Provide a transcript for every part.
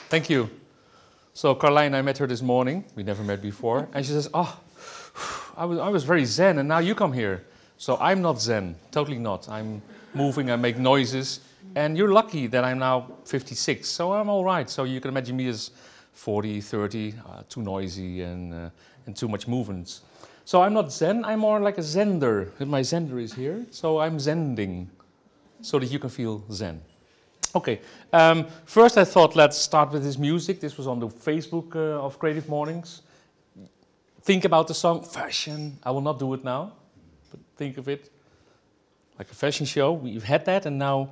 Thank you. So Caroline, I met her this morning. We never met before. And she says, oh, I was very zen and now you come here. So I'm not zen, totally not. I'm moving, I make noises. And you're lucky that I'm now 56, so I'm all right. So you can imagine me as 40, 30, too noisy and too much movements. So I'm not zen, I'm more like a zender. My zender is here, so I'm zending so that you can feel zen. Okay, first I thought let's start with this music. This was on the Facebook of Creative Mornings. Think about the song, fashion. I will not do it now, but think of it like a fashion show. We've had that and now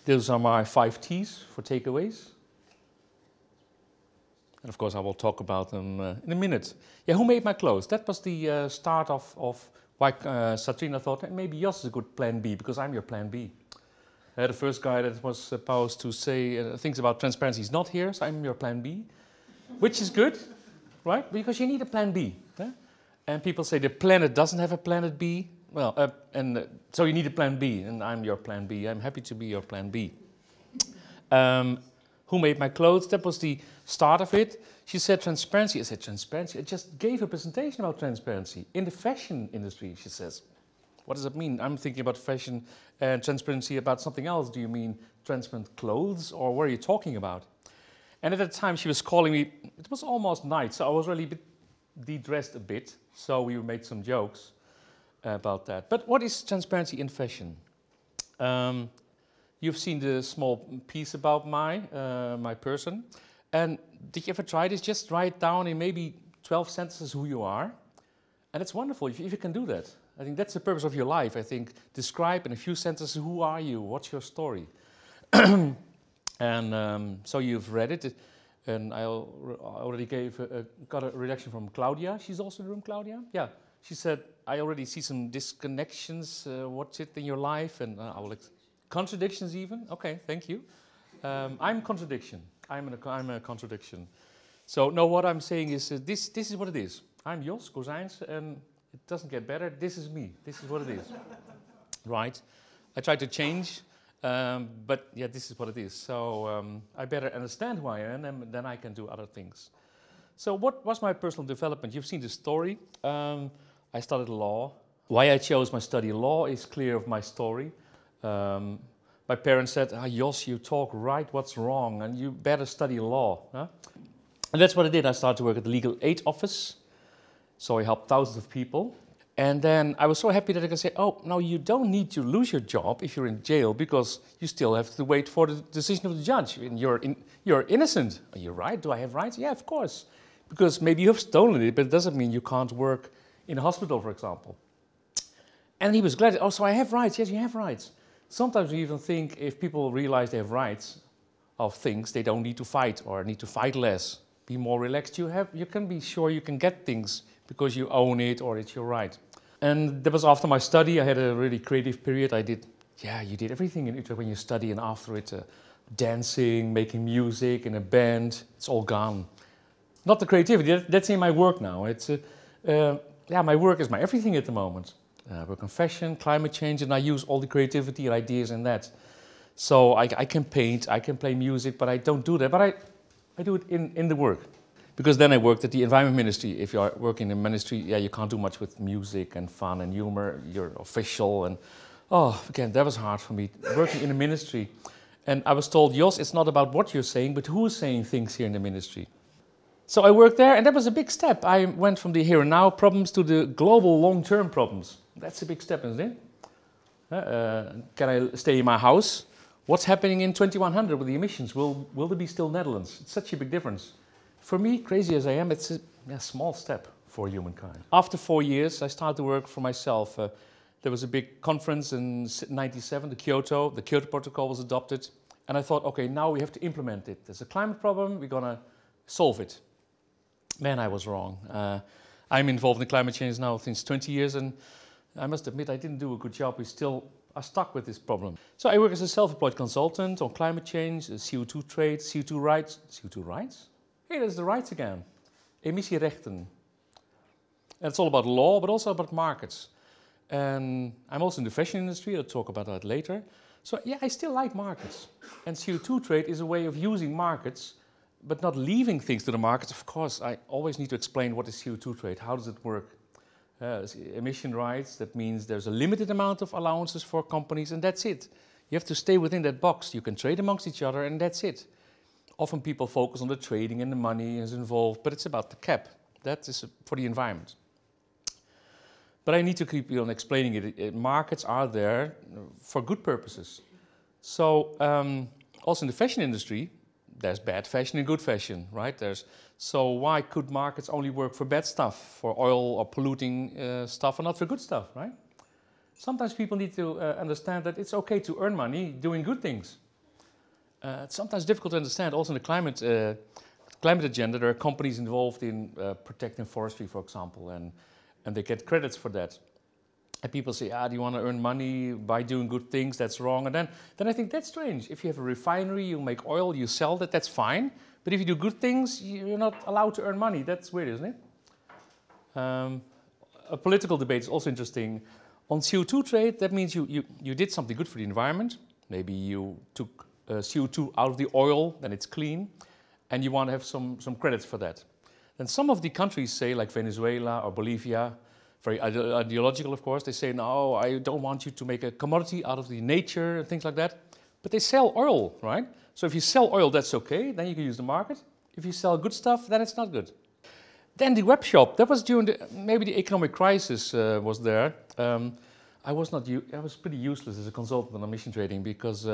those are my 5 T's for takeaways. And of course I will talk about them in a minute. Yeah, who made my clothes? That was the start of why Satrina thought hey, maybe Jos is a good plan B because I'm your plan B. The first guy that was supposed to say things about transparency is not here, so I'm your plan B, which is good, right? Because you need a plan B. Yeah? And people say the planet doesn't have a planet B. Well, so you need a plan B, and I'm your plan B. I'm happy to be your plan B. Who made my clothes? That was the start of it. She said transparency. I said transparency. I just gave a presentation about transparency in the fashion industry, she says. What does that mean? I'm thinking about fashion and transparency about something else. Do you mean transparent clothes or what are you talking about? And at that time she was calling me, it was almost night, so I was really a bit de-dressed a bit. So we made some jokes about that. But what is transparency in fashion? You've seen the small piece about my person. And did you ever try this? Just write down in maybe 12 sentences who you are. And it's wonderful if you can do that. I think that's the purpose of your life. I think describe in a few sentences who are you, what's your story. And so you've read it. And I already got a reaction from Claudia. She's also in the room, Claudia? Yeah. She said, I already see some disconnections. What's it in your life? And I will contradictions even? Okay, thank you. I'm contradiction. I'm a contradiction. So no, what I'm saying is this is what it is. I'm Jos Cozijnsen and it doesn't get better. This is me. This is what it is. Right? I try to change, but yeah, this is what it is. So I better understand who I am and then I can do other things. So what was my personal development? You've seen the story. I studied law. Why I chose my study law is clear of my story. My parents said, Jos, you talk right, what's wrong? And you better study law. Huh? And that's what I did. I started to work at the legal aid office. So I helped thousands of people. And then I was so happy that I could say, oh, no, you don't need to lose your job if you're in jail because you still have to wait for the decision of the judge. And you're innocent. Are you right? Do I have rights? Yeah, of course. Because maybe you have stolen it, but it doesn't mean you can't work in a hospital, for example. And he was glad. Oh, so I have rights. Yes, you have rights. Sometimes we even think if people realize they have rights of things, they don't need to fight or need to fight less. Be more relaxed. You can be sure you can get things because you own it or it's your right. And that was after my study. I had a really creative period. You did everything in Utrecht when you study, and after it, dancing, making music in a band, it's all gone. Not the creativity, that's in my work now. My work is my everything at the moment. I work on fashion, climate change, and I use all the creativity and ideas in that. So I can paint, I can play music, but I don't do that. But I do it in the work. Because then I worked at the Environment Ministry. If you are working in a ministry, you can't do much with music and fun and humor. You're official and, again, that was hard for me, working in a ministry. And I was told, Jos, it's not about what you're saying, but who is saying things here in the ministry. So I worked there, and that was a big step. I went from the here and now problems to the global long-term problems. That's a big step, isn't it? Can I stay in my house? What's happening in 2100 with the emissions? Will there be still Netherlands? It's such a big difference. For me, crazy as I am, it's a small step for humankind. After 4 years, I started to work for myself, There was a big conference in '97, the Kyoto Protocol was adopted. And I thought, okay, now we have to implement it. There's a climate problem, we're gonna solve it. Man, I was wrong. I'm involved in climate change now since 20 years, and I must admit I didn't do a good job. We still are stuck with this problem. So I work as a self-employed consultant on climate change, CO2 trade, CO2 rights. CO2 rights? Hey, there's the rights again. Emissierechten. And it's all about law, but also about markets. And I'm also in the fashion industry. I'll talk about that later. So yeah, I still like markets. And CO2 trade is a way of using markets, but not leaving things to the markets. Of course, I always need to explain what is CO2 trade. How does it work? Emission rights, that means there's a limited amount of allowances for companies, and that's it. You have to stay within that box. You can trade amongst each other, and that's it. Often people focus on the trading and the money is involved, but it's about the cap. That is for the environment. But I need to keep on explaining it. Markets are there for good purposes. So also in the fashion industry, there's bad fashion and good fashion, right? So why could markets only work for bad stuff, for oil or polluting stuff, and not for good stuff, right? Sometimes people need to understand that it's okay to earn money doing good things. It's sometimes difficult to understand. Also in the climate agenda, there are companies involved in protecting forestry, for example, and they get credits for that. And people say, do you want to earn money by doing good things? That's wrong. And then I think that's strange. If you have a refinery, you make oil, you sell that, that's fine. But if you do good things, you're not allowed to earn money. That's weird, isn't it? A political debate is also interesting. On CO2 trade, that means you did something good for the environment. Maybe you took CO2 out of the oil, then it's clean. And you want to have some credits for that. Then some of the countries say, like Venezuela or Bolivia, very ideological, of course. They say, no, I don't want you to make a commodity out of the nature and things like that. But they sell oil, right? So if you sell oil, that's okay. Then you can use the market. If you sell good stuff, then it's not good. Then the web shop. That was during maybe the economic crisis was there. I was pretty useless as a consultant on emission trading because,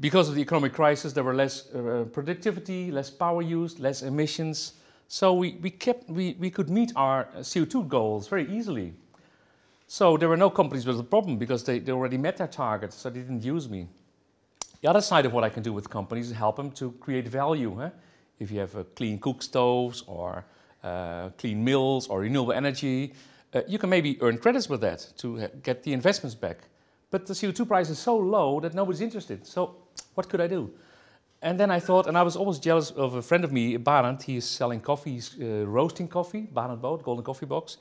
because of the economic crisis, there were less productivity, less power used, less emissions. So we could meet our CO2 goals very easily. So there were no companies with a problem because they already met their targets, so they didn't use me. The other side of what I can do with companies is help them to create value. If you have clean cook stoves or clean mills or renewable energy, you can maybe earn credits with that to get the investments back. But the CO2 price is so low that nobody's interested. So what could I do? And then I thought, and I was always jealous of a friend of me, Barend. He's selling coffee, he's roasting coffee, Barend Boot, Golden Coffee Box.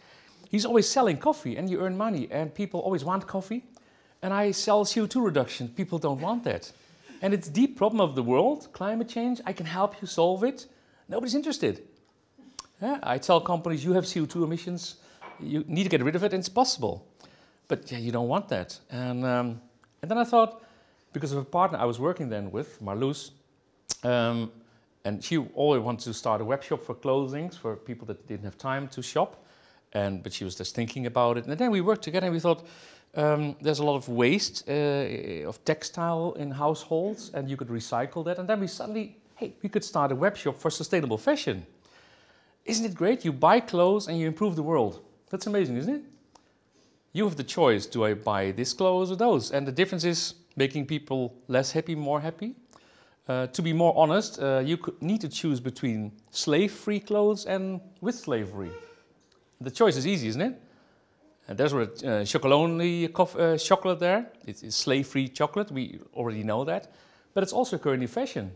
He's always selling coffee and you earn money and people always want coffee. And I sell CO2 reduction. People don't want that. And it's the problem of the world, climate change. I can help you solve it. Nobody's interested. Yeah, I tell companies, you have CO2 emissions. You need to get rid of it and it's possible. But yeah, you don't want that. And then I thought, because of a partner I was working then with, Marloes, and she always wanted to start a web shop for clothing for people that didn't have time to shop. But she was just thinking about it. And then we worked together and we thought, there's a lot of waste of textile in households and you could recycle that. And then we suddenly, hey, we could start a web shop for sustainable fashion. Isn't it great? You buy clothes and you improve the world. That's amazing, isn't it? You have the choice, do I buy this clothes or those? And the difference is making people less happy, more happy. To be more honest, you could need to choose between slave-free clothes and with slavery. The choice is easy, isn't it? And there's chocolate there. It's slave-free chocolate, we already know that. But it's also occurring in fashion.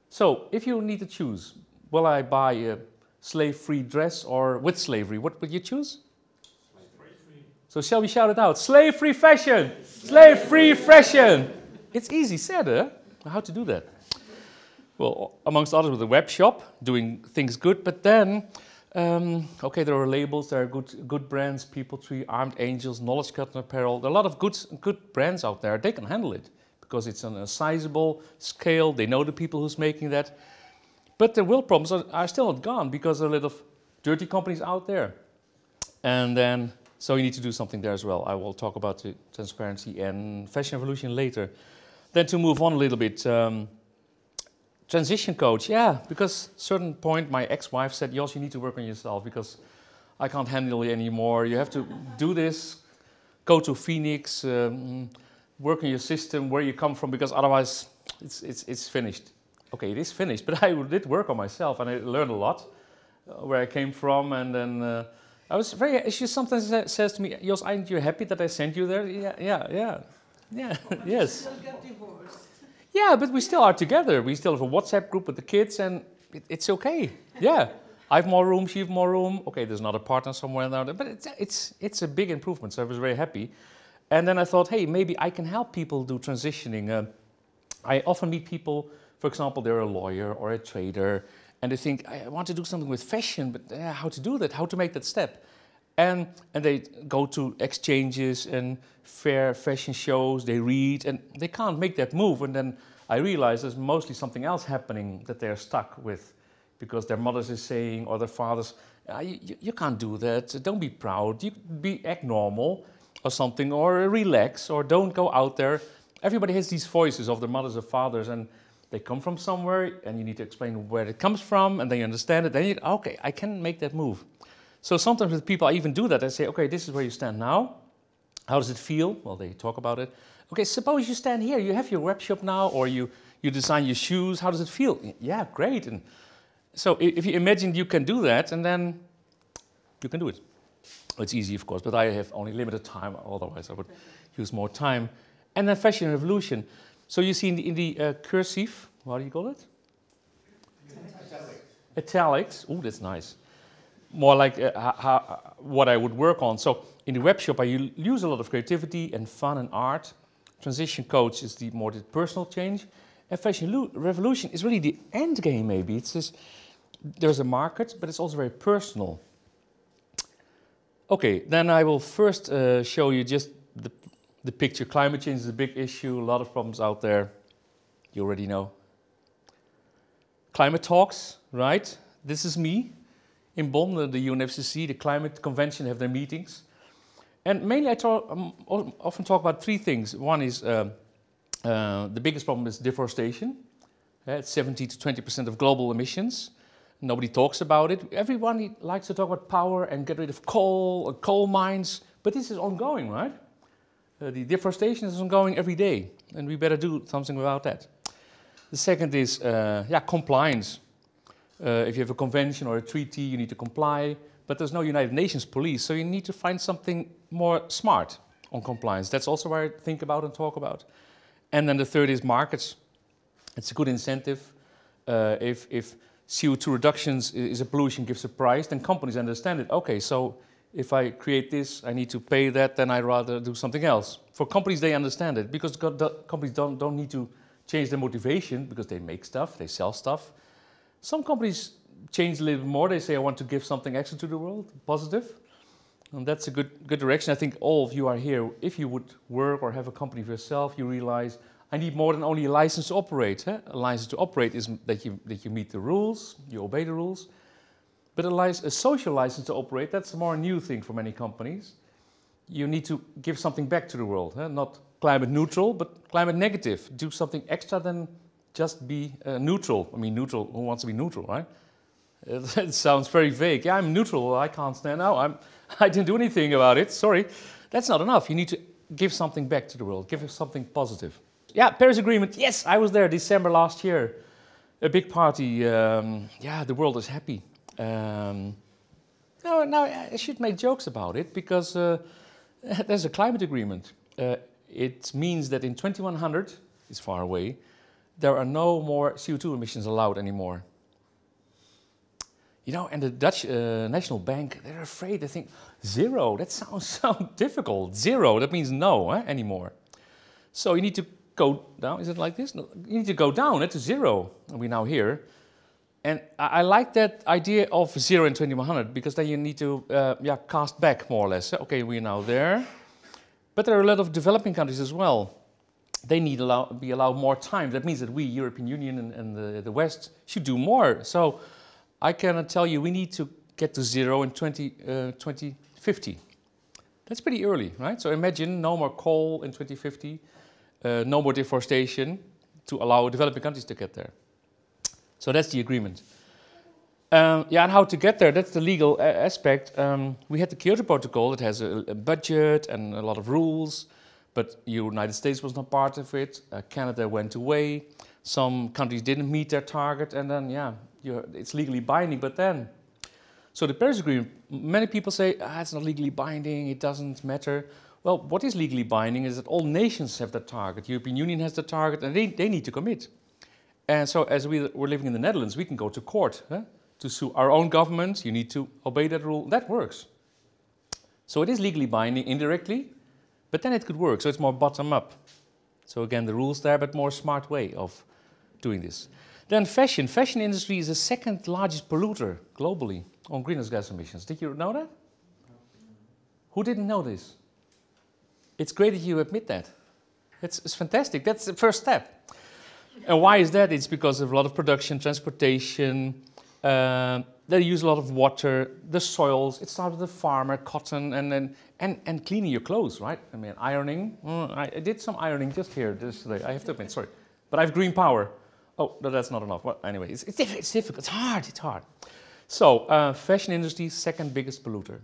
So if you need to choose, will I buy a slave-free dress or with slavery? What would you choose? Slave-free. So shall we shout it out? Slave-free fashion! Slave-free fashion! It's easy said, huh? How to do that? Well, amongst others with the web shop, doing things good, but then, okay, there are labels, there are good brands, People Tree, Armed Angels, Knowledge Cotton Apparel. There are a lot of good brands out there. They can handle it because it's on a sizable scale. They know the people who's making that. But the real problems are still not gone because there are a lot of dirty companies out there. And then, so you need to do something there as well. I will talk about the transparency and fashion evolution later. Then to move on a little bit, transition coach, yeah, because at a certain point my ex-wife said, Jos, you need to work on yourself because I can't handle it anymore. You have to do this, go to Phoenix, work on your system, where you come from, because otherwise it's finished. Okay, it is finished, but I did work on myself, and I learned a lot where I came from, and then I was very. She sometimes says to me, "Jos, aren't you happy that I sent you there?" Yeah. But Yes. you still get divorced. Yeah, but we still are together. We still have a WhatsApp group with the kids, and it's okay. Yeah, I have more room, she has more room. Okay, there's another partner somewhere down there, but it's a big improvement. So I was very happy, and then I thought, hey, maybe I can help people do transitioning. I often meet people, for example, they're a lawyer or a trader, and they think, I want to do something with fashion, but how to do that? How to make that step? And they go to exchanges and fair fashion shows, they read, and they can't make that move. And then I realize there's mostly something else happening that they're stuck with, because their mothers is saying, or their fathers, you can't do that, don't be proud, act normal, or something, or relax, or don't go out there. Everybody has these voices of their mothers or fathers, and they come from somewhere, and you need to explain where it comes from, and then you understand it, then you, okay, I can make that move. So sometimes with people, I even do that. I say, okay, this is where you stand now. How does it feel? Well, they talk about it. Okay, suppose you stand here. You have your web shop now, or you design your shoes. How does it feel? Yeah, great. And so if you imagine you can do that, and then you can do it. It's easy, of course, but I have only limited time. Otherwise, I would use more time. And then fashion revolution. So you see in the cursive, what do you call it? Italics. Oh, that's nice. More like what I would work on. So in the web shop, I use a lot of creativity and fun and art. Transition coach is the personal change. And fashion revolution is really the end game, maybe. It's just, there's a market, but it's also very personal. Okay, then I will first show you just the picture. Climate change is a big issue, a lot of problems out there. You already know. Climate talks, right? This is me. In Bonn, the UNFCCC, the climate convention, have their meetings. And mainly I often talk about three things. One is the biggest problem is deforestation. It's 70 to 20% of global emissions. Nobody talks about it. Everyone likes to talk about power and get rid of coal mines. But this is ongoing, right? The deforestation is ongoing every day. And we better do something about that. The second is compliance. If you have a convention or a treaty, you need to comply, but there's no United Nations police, so you need to find something more smart on compliance. That's also where I think about and talk about. And then the third is markets. It's a good incentive. If CO2 reductions is a pollution gives a price, then companies understand it. Okay, so if I create this, I need to pay that, then I'd rather do something else. For companies, they understand it, because companies don't need to change their motivation, because they make stuff, they sell stuff. Some companies change a little bit more. They say, I want to give something extra to the world, positive. And that's a good direction. I think all of you are here. If you would work or have a company for yourself, you realize, I need more than only a license to operate. A license to operate is that you meet the rules, you obey the rules. But a social license to operate, that's a more new thing for many companies. You need to give something back to the world. Not climate neutral, but climate negative. Do something extra than just be neutral. I mean, neutral, who wants to be neutral, right? It sounds very vague. Yeah, I'm neutral, I can't stand out. I didn't do anything about it, sorry. That's not enough. You need to give something back to the world, give something positive. Yeah, Paris Agreement, yes, I was there December last year. A big party, the world is happy. Now I should make jokes about it, because there's a climate agreement. It means that in 2100, it's far away, there are no more CO2 emissions allowed anymore. You know, and the Dutch National Bank, they're afraid. They think, zero, that sounds so difficult. Zero, that means no anymore. So you need to go down. Is it like this? No, you need to go down to zero. And we're now here. And I like that idea of zero in 2100, because then you need to cast back more or less. Okay, we're now there. But there are a lot of developing countries as well. They need to be allowed more time. That means that we, European Union and the West, should do more. So I can tell you we need to get to zero in 2050. That's pretty early, right? So imagine no more coal in 2050, no more deforestation to allow developing countries to get there. So that's the agreement. Yeah, and how to get there, that's the legal aspect. We had the Kyoto Protocol, it has a budget and a lot of rules, but the United States was not part of it. Canada went away. Some countries didn't meet their target, and then, yeah, it's legally binding, but then... So the Paris Agreement, many people say, it's not legally binding, it doesn't matter. Well, what is legally binding is that all nations have that target. The European Union has the target, and they need to commit. And so as we're living in the Netherlands, we can go to court to sue our own government. You need to obey that rule. That works. So it is legally binding indirectly, but then it could work. So it's more bottom-up. So again, the rules there, but more smart way of doing this. Then fashion. Fashion industry is the second largest polluter globally on greenhouse gas emissions. Did you know that? Who didn't know this? It's great that you admit that. It's fantastic. That's the first step. And why is that? It's because of a lot of production, transportation. They use a lot of water, the soils. It started with the farmer, cotton, and cleaning your clothes, right? I mean, ironing. I did some ironing just here today. I have to admit, sorry, but I have green power. Oh, no, that's not enough. Well, anyway, it's difficult. It's hard. It's hard. So, fashion industry, second biggest polluter.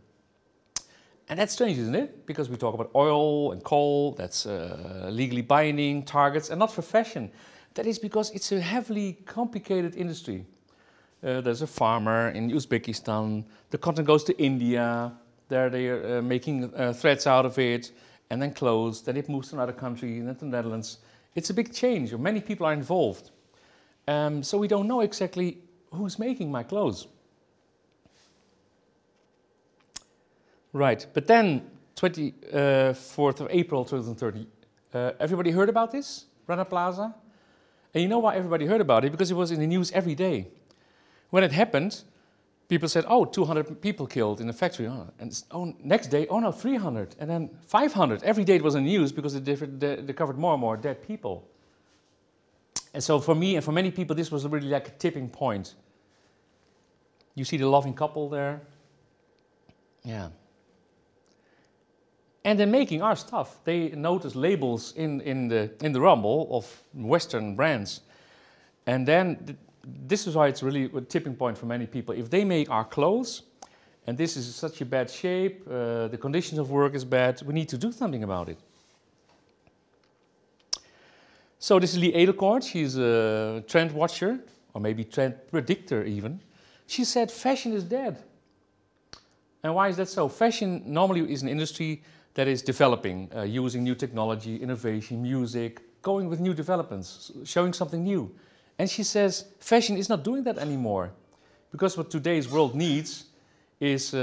And that's strange, isn't it? Because we talk about oil and coal. That's legally binding targets, and not for fashion. That is because it's a heavily complicated industry. There's a farmer in Uzbekistan. The cotton goes to India. There they are making threads out of it, and then clothes. Then it moves to another country, then to the Netherlands. It's a big change. Many people are involved. So we don't know exactly who's making my clothes. Right, but then 24th of April 2030, everybody heard about this? Rana Plaza? And you know why everybody heard about it? Because it was in the news every day. When it happened, people said, oh, 200 people killed in the factory. Oh, and next day, oh no, 300. And then 500. Every day it was in the news because they covered more and more dead people. And so for me and for many people, this was really like a tipping point. You see the loving couple there. Yeah. And they're making our stuff. They notice labels in the rumble of Western brands. And then this is why it's really a tipping point for many people. If they make our clothes, and this is such a bad shape, the conditions of work is bad, we need to do something about it. So this is Lee Edelkoort. She's a trend watcher, or maybe trend predictor even. She said fashion is dead. And why is that so? Fashion normally is an industry that is developing, using new technology, innovation, music, going with new developments, showing something new. And she says fashion is not doing that anymore. Because what today's world needs is,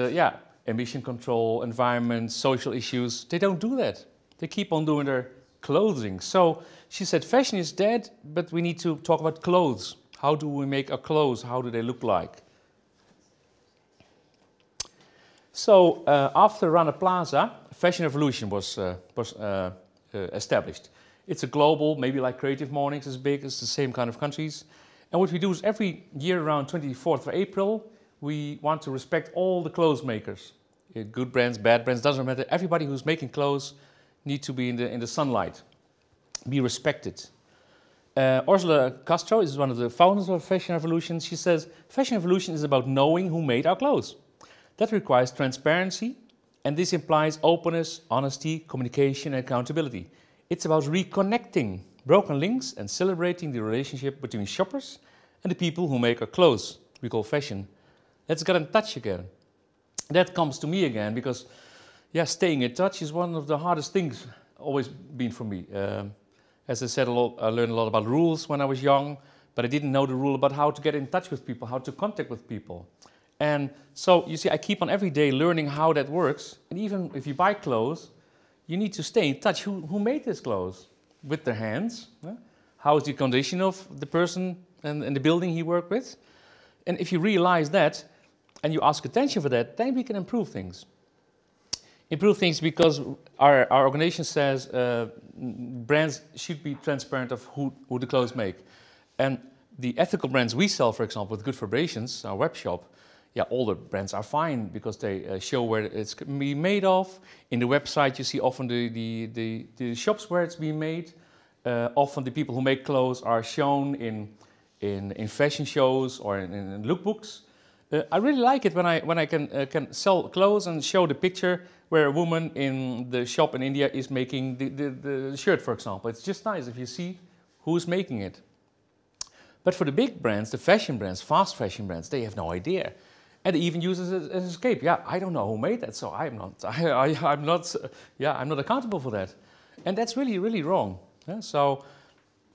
emission control, environment, social issues. They don't do that. They keep on doing their clothing. So she said fashion is dead, but we need to talk about clothes. How do we make our clothes? How do they look like? So after Rana Plaza, Fashion Revolution was established. It's a global, maybe like CreativeMornings is big, it's the same kind of countries. And what we do is every year around 24th of April, we want to respect all the clothes makers. Good brands, bad brands, doesn't matter. Everybody who's making clothes needs to be in the sunlight, be respected. Ursula Castro is one of the founders of Fashion Revolution. She says, Fashion Revolution is about knowing who made our clothes. That requires transparency, and this implies openness, honesty, communication, and accountability. It's about reconnecting broken links and celebrating the relationship between shoppers and the people who make our clothes, we call fashion. Let's get in touch again. That comes to me again because, staying in touch is one of the hardest things always been for me. As I said, I learned a lot about rules when I was young, but I didn't know the rule about how to get in touch with people, how to contact with people. And so, you see, I keep on every day learning how that works. And even if you buy clothes, you need to stay in touch. Who made these clothes? With their hands. How is the condition of the person and the building he worked with? And if you realize that, and you ask attention for that, then we can improve things. Improve things because our organization says brands should be transparent of who the clothes make. And the ethical brands we sell, for example, with Good Vibrations, our web shop, all the brands are fine because they show where it's being made of. In the website, you see often the shops where it's being made. Often the people who make clothes are shown in fashion shows or in lookbooks. I really like it when I can sell clothes and show the picture where a woman in the shop in India is making the shirt, for example. It's just nice if you see who's making it. But for the big brands, the fashion brands, fast fashion brands, they have no idea. And they even use it as an escape. Yeah, I don't know who made that, so I'm not accountable for that. And that's really, really wrong. Yeah? So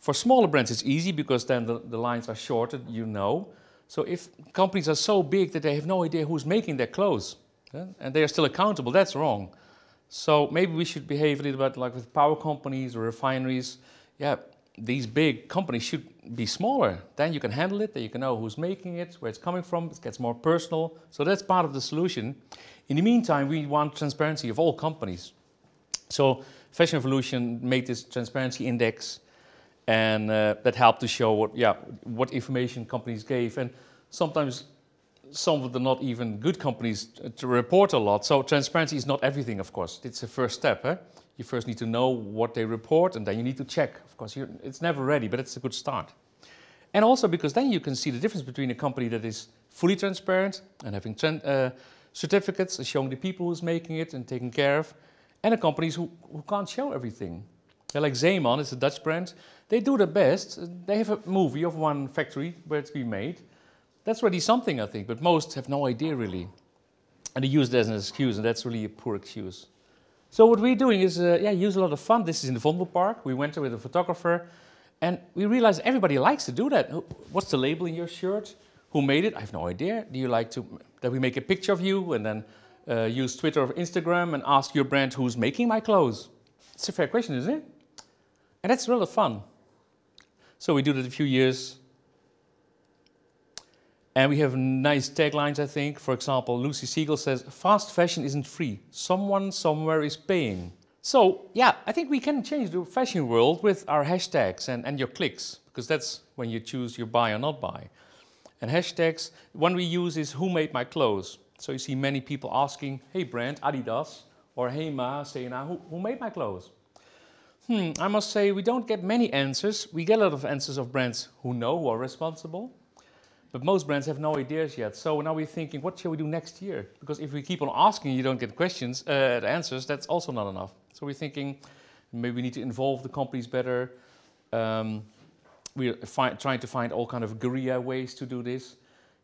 for smaller brands, it's easy because then the lines are shorter, you know. So if companies are so big that they have no idea who's making their clothes, yeah, and they are still accountable, that's wrong. So maybe we should behave a little bit like with power companies or refineries. Yeah, these big companies should be smaller. Then you can handle it, then you can know who's making it, where it's coming from, it gets more personal. So that's part of the solution. In the meantime, we want transparency of all companies. So Fashion Revolution made this transparency index, and that helped to show what information companies gave. And sometimes some of the not even good companies to report a lot. So transparency is not everything, of course. It's a first step. You first need to know what they report, and then you need to check. Of course, it's never ready, but it's a good start. And also because then you can see the difference between a company that is fully transparent and having certificates and showing the people who's making it and taking care of, and the companies who can't show everything. They're like Zeeman, it's a Dutch brand. They do their best. They have a movie of one factory where it's been made. That's really something, I think, but most have no idea really. And they use it as an excuse, and that's really a poor excuse. So what we're doing is, use a lot of fun. This is in the Vondelpark. We went there with a photographer, and we realized everybody likes to do that. What's the label in your shirt? Who made it? I have no idea. Do you like that we make a picture of you and then use Twitter or Instagram and ask your brand who's making my clothes? It's a fair question, isn't it? And that's really fun. So we do that a few years. And we have nice taglines, I think. For example, Lucy Siegel says, fast fashion isn't free. Someone somewhere is paying. So, yeah, I think we can change the fashion world with our hashtags and your clicks, because that's when you choose your buy or not buy. And hashtags, one we use is who made my clothes. So you see many people asking, hey brand, Adidas, or hey Ma, Sena, who made my clothes? I must say we don't get many answers. We get a lot of answers of brands who know, who are responsible. But most brands have no ideas yet. So now we're thinking, what shall we do next year? Because if we keep on asking, you don't get the answers, that's also not enough. So we're thinking, maybe we need to involve the companies better. We're trying to find all kind of guerrilla ways to do this.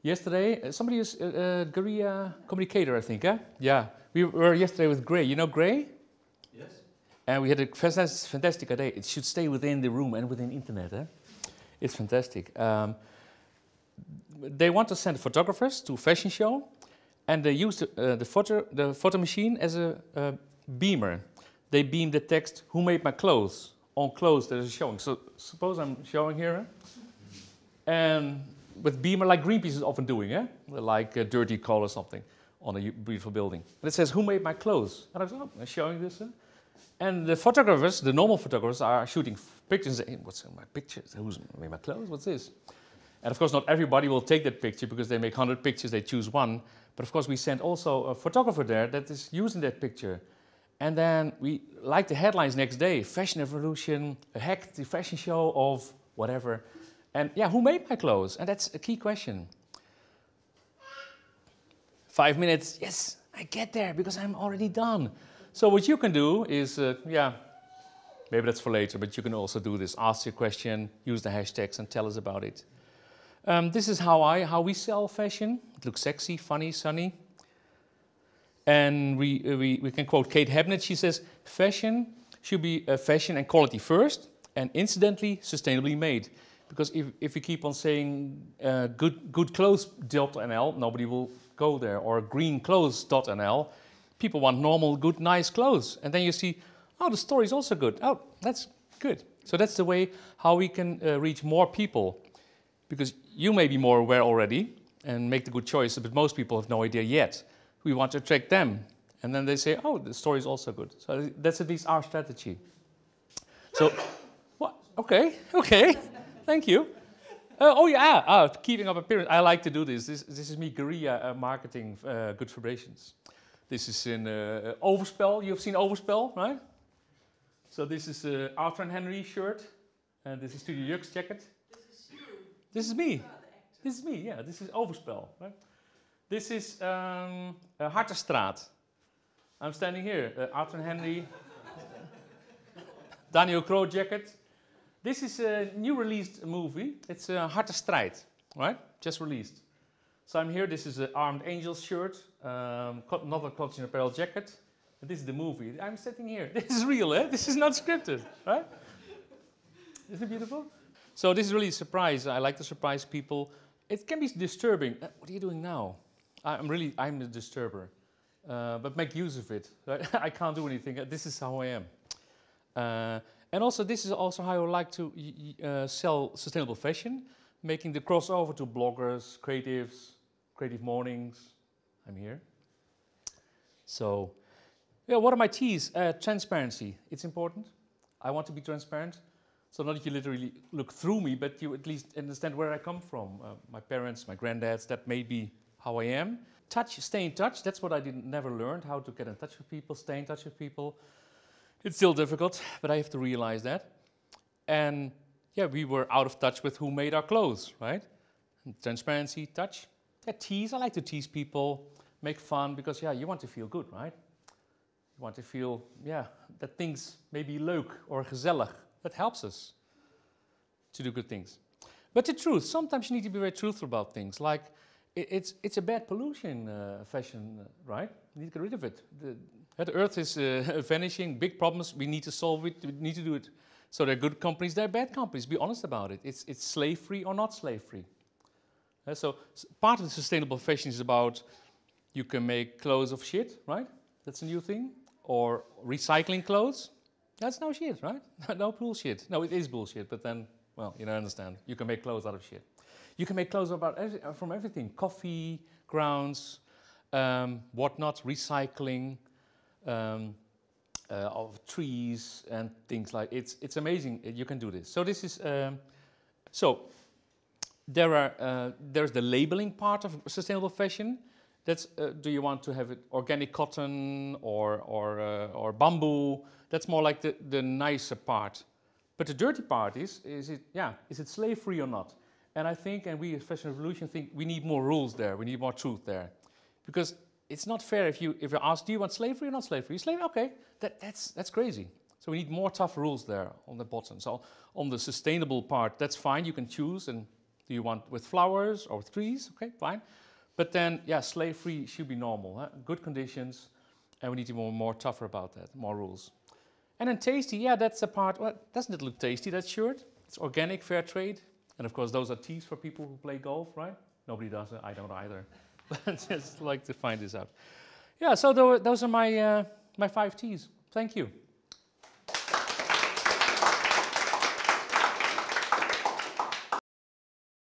Yesterday, somebody was a guerrilla communicator, I think, eh? Yeah, we were yesterday with Gray. You know Gray? Yes. And we had a fantastic day. It should stay within the room and within internet, eh? It's fantastic. They want to send photographers to a fashion show, and they use the photo machine as a beamer. They beam the text, who made my clothes, on clothes that is showing. So suppose I'm showing here, and with beamer, like Greenpeace is often doing, like a dirty coal or something on a beautiful building. And it says, who made my clothes? And I'm showing this. And the photographers, the normal photographers, are shooting pictures and saying, what's in my pictures? Who's made my clothes? What's this? And of course, not everybody will take that picture because they make 100 pictures, they choose one. But of course, we send also a photographer there that is using that picture. And then we like the headlines next day, Fashion Revolution, hacked the fashion show of whatever. And yeah, who made my clothes? And that's a key question. 5 minutes, yes, I get there because I'm already done. So what you can do is, maybe that's for later, but you can also do this. Ask your question, use the hashtags and tell us about it. This is how we sell fashion. It looks sexy, funny, sunny. And we can quote Kate Habnett. She says, fashion should be fashion and quality first, and incidentally, sustainably made. Because if you keep on saying goodclothes.nl, nobody will go there. Or greenclothes.nl, people want normal, good, nice clothes. And then you see, oh, the story is also good. Oh, that's good. So that's the way how we can reach more people. Because you may be more aware already and make the good choices, but most people have no idea yet. We want to attract them. And then they say, oh, the story is also good. So that's at least our strategy. So, what? Okay, thank you. Keeping up appearance. I like to do this. This is me guerrilla marketing good vibrations. This is in Overspel. You've seen Overspel, right? So this is Arthur and Henry shirt. And this is Studio Jux jacket. This is you. This is me. You are the actor. This is me, yeah. This is Overspel, right? This is Hartenstraat. I'm standing here. Arthur Henry, Daniel Crow jacket. This is a new released movie. It's Hartenstrijd, right? Just released. So I'm here. This is an Armed Angels shirt, another Cotton Apparel jacket. And this is the movie. I'm sitting here. This is real, eh? This is not scripted, right? Isn't it beautiful? So this is really a surprise. I like to surprise people. It can be disturbing. What are you doing now? I'm the disturber. But make use of it. Right? I can't do anything. This is how I am. And also, this is also how I like to sell sustainable fashion, making the crossover to bloggers, creatives, CreativeMornings. I'm here. So, yeah, what are my T's? Transparency. It's important. I want to be transparent. So not that you literally look through me, but you at least understand where I come from. My parents, my granddads, that may be how I am. Touch, stay in touch. That's what I never learned, how to get in touch with people, stay in touch with people. It's still difficult, but I have to realize that. And yeah, we were out of touch with who made our clothes, right? And transparency, touch. Yeah, tease. I like to tease people, make fun, because yeah, you want to feel good, right? You want to feel, yeah, that things may be leuk or gezellig. That helps us to do good things. But the truth, sometimes you need to be very truthful about things. Like, it's a bad pollution, fashion, right? You need to get rid of it. The earth is vanishing, big problems, we need to solve it, we need to do it. So there are good companies, there are bad companies, be honest about it. It's slave-free or not slave-free. So part of the sustainable fashion is about you can make clothes of shit, right? That's a new thing. Or recycling clothes. That's no shit, right? No bullshit. No, it is bullshit, but then, well, you don't understand. You can make clothes out of shit. You can make clothes from everything. Coffee, grounds, whatnot, recycling, of trees and things like it's amazing. You can do this. So this is there's the labeling part of sustainable fashion. That's do you want to have it organic cotton or bamboo? That's more like the nicer part. But the dirty part is it slave-free or not? And I think, and we as Fashion Revolution think we need more rules there. We need more truth there, because it's not fair if you ask, do you want slavery or not slavery? Slavery, okay, that's crazy. So we need more tough rules there on the bottom. So on the sustainable part, that's fine. You can choose, and do you want with flowers or with trees? Okay, fine. But then, yeah, slave-free should be normal. Huh? Good conditions, and we need to be more tougher about that, more rules. And then tasty, yeah, that's a part. Well, doesn't it look tasty, that shirt? It's organic, fair trade. And of course, those are teas for people who play golf, right? Nobody does it. I don't either. But just like to find this out. Yeah, so those are my 5 T's. Thank you.